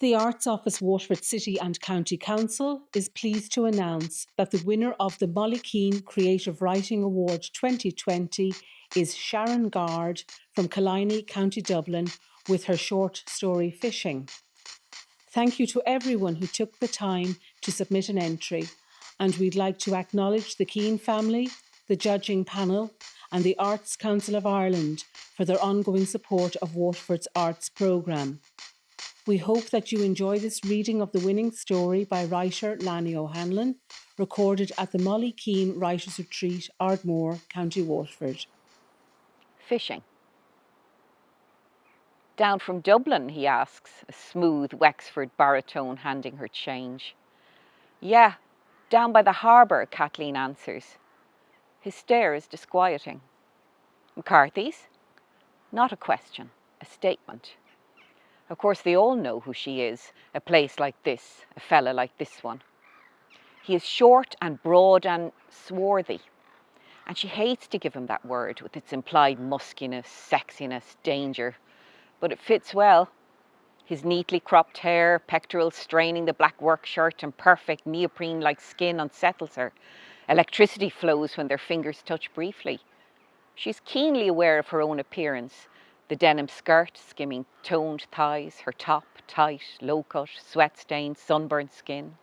The Arts Office, Waterford City and County Council is pleased to announce that the winner of the Molly Keane Creative Writing Award 2020 is Sharon Gard from Killiney, County Dublin, with her short story Fishing. Thank you to everyone who took the time to submit an entry, and we'd like to acknowledge the Keane family, the judging panel, and the Arts Council of Ireland for their ongoing support of Waterford's arts programme. We hope that you enjoy this reading of the winning story by writer Lanny O'Hanlon, recorded at the Molly Keane Writers Retreat, Ardmore, County Waterford. Fishing. Down from Dublin, he asks, a smooth Wexford baritone handing her change. Yeah, down by the harbour, Kathleen answers. His stare is disquieting. McCarthy's? Not a question, a statement. Of course, they all know who she is, a place like this, a fella like this one. He is short and broad and swarthy, and she hates to give him that word with its implied muskiness, sexiness, danger, but it fits well. His neatly cropped hair, pectorals straining the black work shirt, and perfect neoprene-like skin unsettles her. Electricity flows when their fingers touch briefly. She's keenly aware of her own appearance, the denim skirt skimming toned thighs, her top tight, low-cut, sweat-stained, sunburnt skin.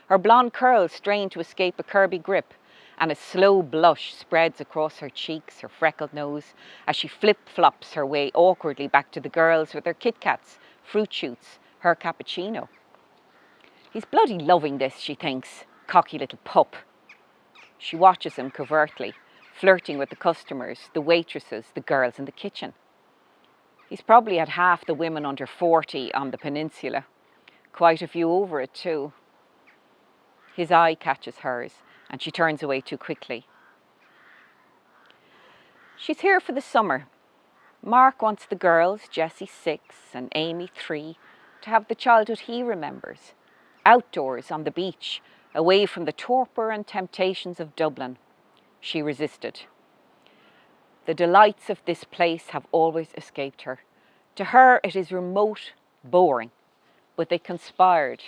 Her blonde curls strain to escape a curby grip, and a slow blush spreads across her cheeks, her freckled nose, as she flip-flops her way awkwardly back to the girls with their Kit Kats, fruit shoots, her cappuccino. He's bloody loving this, she thinks, cocky little pup. She watches him covertly, flirting with the customers, the waitresses, the girls in the kitchen. He's probably had half the women under 40 on the peninsula, quite a few over it too. His eye catches hers, and she turns away too quickly. She's here for the summer. Mark wants the girls, Jessie 6 and Amy 3, to have the childhood he remembers. Outdoors, on the beach, away from the torpor and temptations of Dublin. She resisted. The delights of this place have always escaped her. To her it is remote, boring, but they conspired.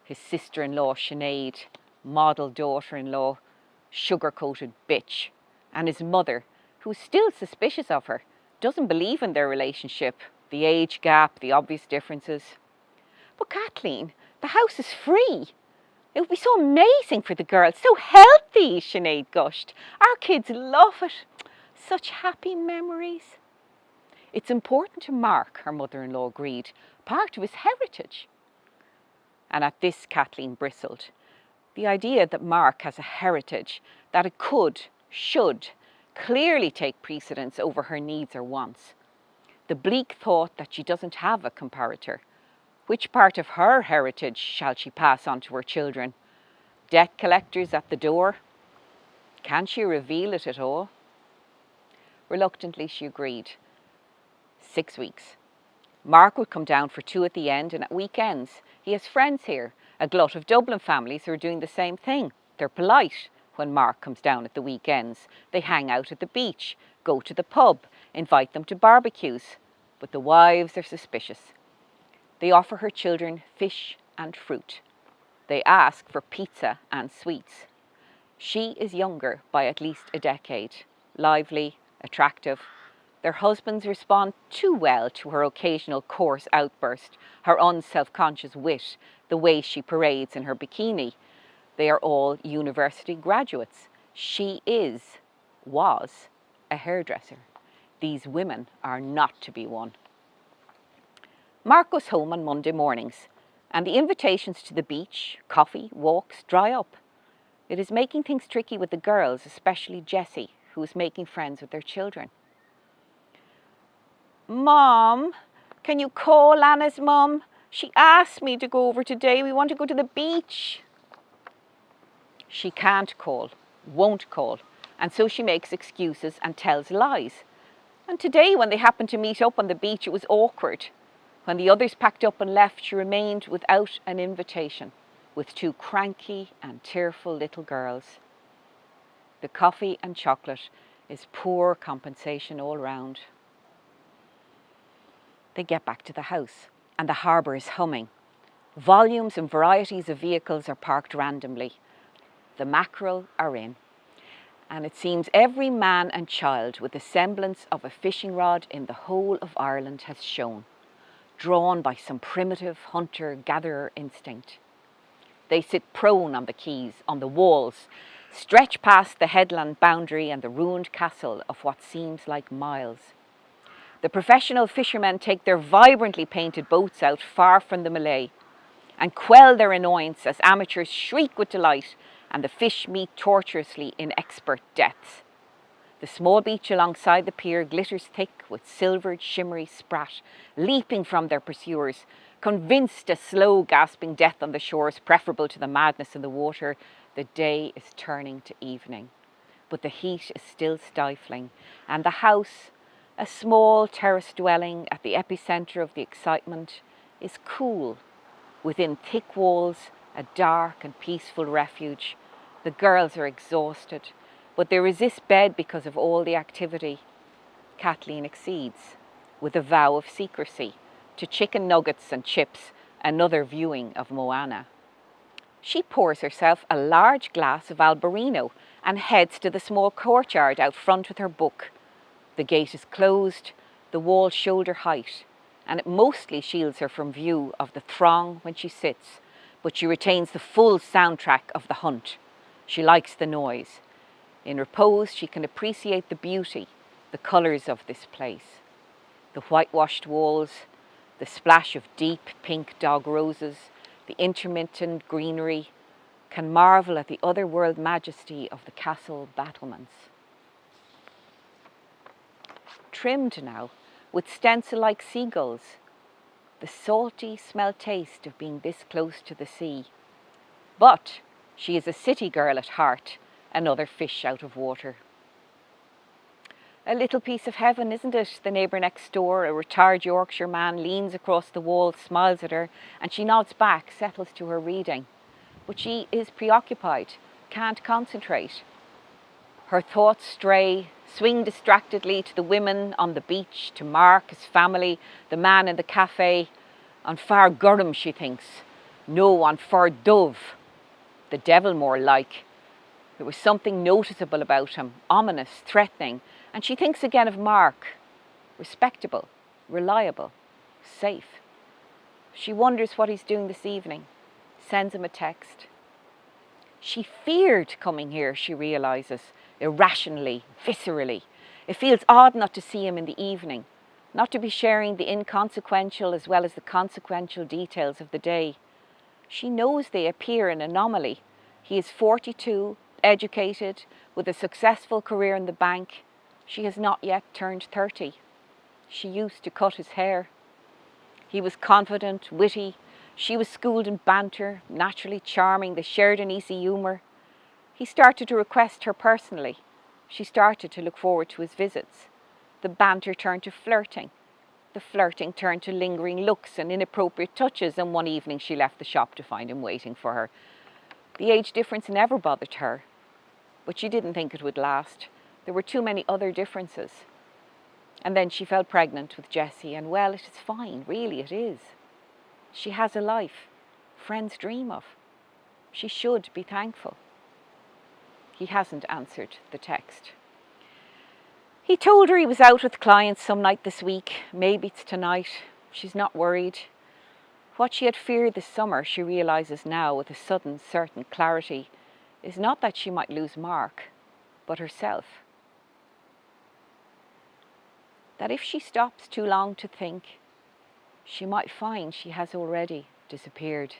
His sister-in-law Sinead, model daughter-in-law, sugar-coated bitch, and his mother, who's still suspicious of her, doesn't believe in their relationship, the age gap, the obvious differences. But Kathleen, the house is free. It would be so amazing for the girls, so healthy, Sinead gushed. Our kids love it. Such happy memories. It's important to Mark, her mother-in-law agreed, part of his heritage. And at this Kathleen bristled. The idea that Mark has a heritage, that it could, should, clearly take precedence over her needs or wants. The bleak thought that she doesn't have a comparator. Which part of her heritage shall she pass on to her children? Debt collectors at the door? Can she reveal it at all? Reluctantly she agreed. 6 weeks. Mark would come down for 2 at the end, and at weekends. He has friends here, a glut of Dublin families who are doing the same thing. They're polite when Mark comes down at the weekends. They hang out at the beach, go to the pub, invite them to barbecues. But the wives are suspicious. They offer her children fish and fruit. They ask for pizza and sweets. She is younger by at least a decade, lively, attractive. Their husbands respond too well to her occasional coarse outburst, her unself-conscious wit, the way she parades in her bikini. They are all university graduates. She was a hairdresser. These women are not to be won. Mark goes home on Monday mornings, and the invitations to the beach, coffee, walks dry up. It is making things tricky with the girls, especially Jessie, who is making friends with their children. Mom, can you call Anna's mum? She asked me to go over today. We want to go to the beach. She can't call, won't call, and so she makes excuses and tells lies. And today, when they happened to meet up on the beach, it was awkward. When the others packed up and left, she remained without an invitation, with 2 cranky and tearful little girls. The coffee and chocolate is poor compensation all round. They get back to the house, and the harbour is humming. Volumes and varieties of vehicles are parked randomly. The mackerel are in, and it seems every man and child with the semblance of a fishing rod in the whole of Ireland has shown, drawn by some primitive hunter-gatherer instinct. They sit prone on the quays, on the walls, stretch past the headland boundary and the ruined castle of what seems like miles. The professional fishermen take their vibrantly painted boats out far from the Malay and quell their annoyance as amateurs shriek with delight and the fish meet tortuously in expert deaths. The small beach alongside the pier glitters thick with silvered, shimmery sprat, leaping from their pursuers, convinced a slow, gasping death on the shore is preferable to the madness in the water. The day is turning to evening, but the heat is still stifling, and the house, a small terrace dwelling at the epicentre of the excitement, is cool. Within thick walls, a dark and peaceful refuge. The girls are exhausted, but they resist bed because of all the activity. Kathleen accedes, with a vow of secrecy, to chicken nuggets and chips, another viewing of Moana. She pours herself a large glass of Albarino and heads to the small courtyard out front with her book. The gate is closed, the wall shoulder height, and it mostly shields her from view of the throng when she sits, but she retains the full soundtrack of the hunt. She likes the noise. In repose, she can appreciate the beauty, the colours of this place. The whitewashed walls, the splash of deep pink dog roses, the intermittent greenery, can marvel at the otherworld majesty of the castle battlements. Trimmed now with stencil-like seagulls, the salty smell taste of being this close to the sea. But she is a city girl at heart, another fish out of water. A little piece of heaven, isn't it? The neighbour next door, a retired Yorkshire man, leans across the wall, smiles at her, and she nods back, settles to her reading. But she is preoccupied, can't concentrate. Her thoughts stray, swing distractedly to the women on the beach, to Mark, his family, the man in the cafe. On Far Gurrum, she thinks. No, on Far Dove. The devil more like. There was something noticeable about him, ominous, threatening, and she thinks again of Mark. Respectable, reliable, safe. She wonders what he's doing this evening, sends him a text. She feared coming here, she realises, irrationally, viscerally. It feels odd not to see him in the evening, not to be sharing the inconsequential as well as the consequential details of the day. She knows they appear an anomaly. He is 42, educated, with a successful career in the bank. She has not yet turned 30. She used to cut his hair. He was confident, witty. She was schooled in banter, naturally charming. They shared an easy humour. He started to request her personally. She started to look forward to his visits. The banter turned to flirting. The flirting turned to lingering looks and inappropriate touches, and one evening she left the shop to find him waiting for her. The age difference never bothered her, but she didn't think it would last. There were too many other differences. And then she fell pregnant with Jessie, and well, it is fine, really it is. She has a life friends dream of. She should be thankful. He hasn't answered the text. He told her he was out with clients some night this week. Maybe it's tonight. She's not worried. What she had feared this summer, she realises now with a sudden, certain clarity, is not that she might lose Mark, but herself. That if she stops too long to think, she might find she has already disappeared.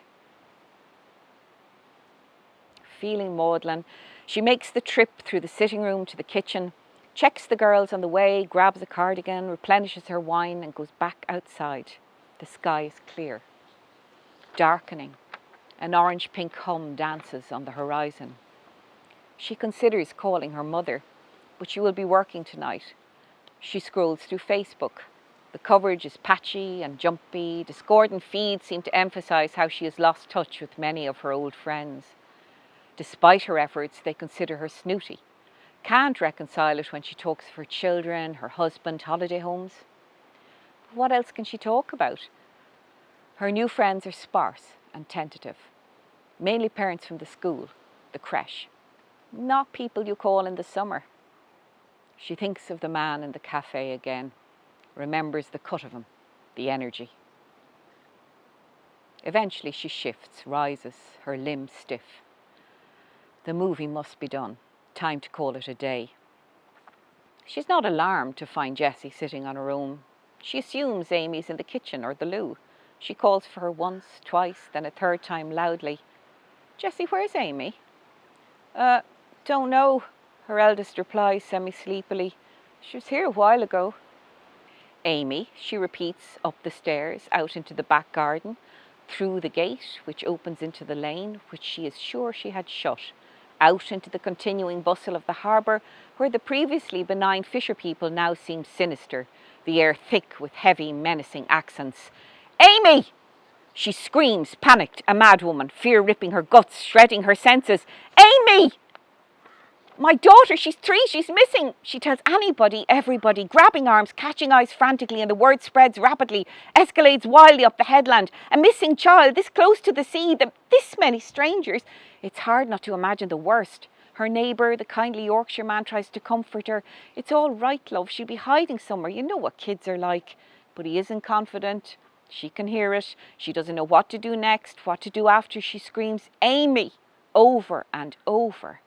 Feeling maudlin, she makes the trip through the sitting room to the kitchen, checks the girls on the way, grabs a cardigan, replenishes her wine and goes back outside. The sky is clear. Darkening. An orange-pink hum dances on the horizon. She considers calling her mother, but she will be working tonight. She scrolls through Facebook. The coverage is patchy and jumpy. Discordant feeds seem to emphasise how she has lost touch with many of her old friends. Despite her efforts, they consider her snooty. Can't reconcile it when she talks of her children, her husband, holiday homes. What else can she talk about? Her new friends are sparse and tentative. Mainly parents from the school, the creche. Not people you call in the summer. She thinks of the man in the cafe again, remembers the cut of him, the energy. Eventually she shifts, rises, her limbs stiff. The movie must be done. Time to call it a day. She's not alarmed to find Jessie sitting on her own. She assumes Amy's in the kitchen or the loo. She calls for her once, twice, then a third time loudly. "Jessie, where's Amy?" Don't know," her eldest replies semi-sleepily. "She was here a while ago." Amy, she repeats, up the stairs, out into the back garden, through the gate, which opens into the lane, which she is sure she had shut, out into the continuing bustle of the harbour, where the previously benign fisher people now seem sinister, the air thick with heavy, menacing accents. "Amy!" She screams, panicked, a madwoman, fear ripping her guts, shredding her senses. "Amy! My daughter, she's 3, she's missing!" She tells anybody, everybody, grabbing arms, catching eyes frantically, and the word spreads rapidly, escalates wildly up the headland. A missing child, this close to the sea, this many strangers. It's hard not to imagine the worst. Her neighbour, the kindly Yorkshire man, tries to comfort her. "It's all right, love, she'll be hiding somewhere. You know what kids are like." But he isn't confident. She can hear it. She doesn't know what to do next, what to do after. She screams, "Amy!" over and over.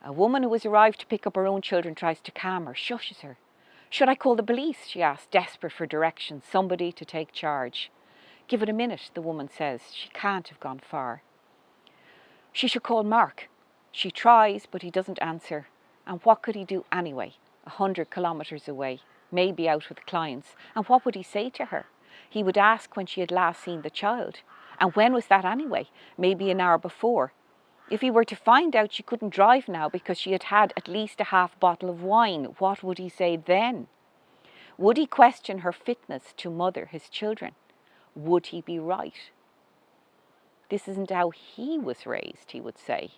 A woman who has arrived to pick up her own children tries to calm her, shushes her. "Should I call the police?" she asks, desperate for directions, somebody to take charge. "Give it a minute," the woman says. She can't have gone far. She should call Mark. She tries, but he doesn't answer. And what could he do anyway? 100 kilometres away, maybe out with clients. And what would he say to her? He would ask when she had last seen the child. And when was that anyway? Maybe an hour before. If he were to find out she couldn't drive now because she had had at least a half bottle of wine, what would he say then? Would he question her fitness to mother his children? Would he be right? This isn't how he was raised, he would say.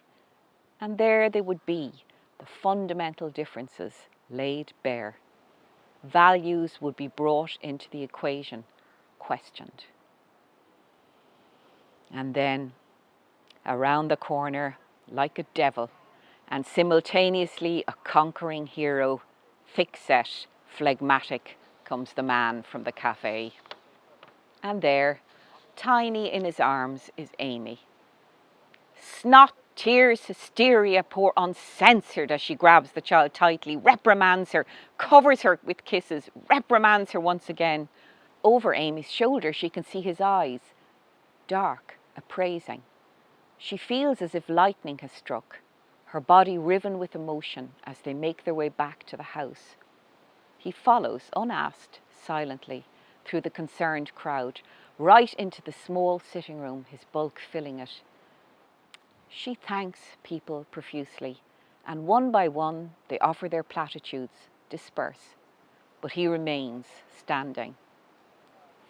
And there they would be, the fundamental differences laid bare. Values would be brought into the equation, questioned. And then, around the corner, like a devil, and simultaneously a conquering hero, thick-set, phlegmatic, comes the man from the cafe. And there, tiny in his arms, is Amy. Snot, tears, hysteria pour uncensored as she grabs the child tightly, reprimands her, covers her with kisses, reprimands her once again. Over Amy's shoulder she can see his eyes, dark, appraising. She feels as if lightning has struck, her body riven with emotion as they make their way back to the house. He follows, unasked, silently, through the concerned crowd, right into the small sitting room, his bulk filling it. She thanks people profusely, and one by one they offer their platitudes, disperse. But he remains standing,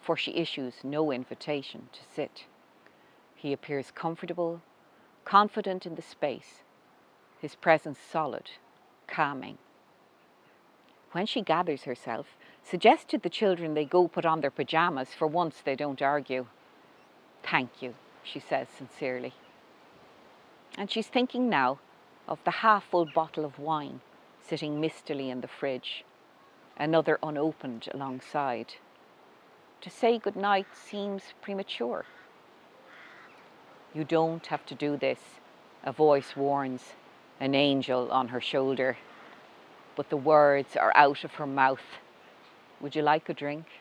for she issues no invitation to sit. He appears comfortable, confident in the space, his presence solid, calming. When she gathers herself, suggests to the children they go put on their pyjamas. For once they don't argue. "Thank you," she says sincerely. And she's thinking now of the half-full bottle of wine sitting mistily in the fridge, another unopened alongside. To say goodnight seems premature. "You don't have to do this," a voice warns, an angel on her shoulder. But the words are out of her mouth. "Would you like a drink?"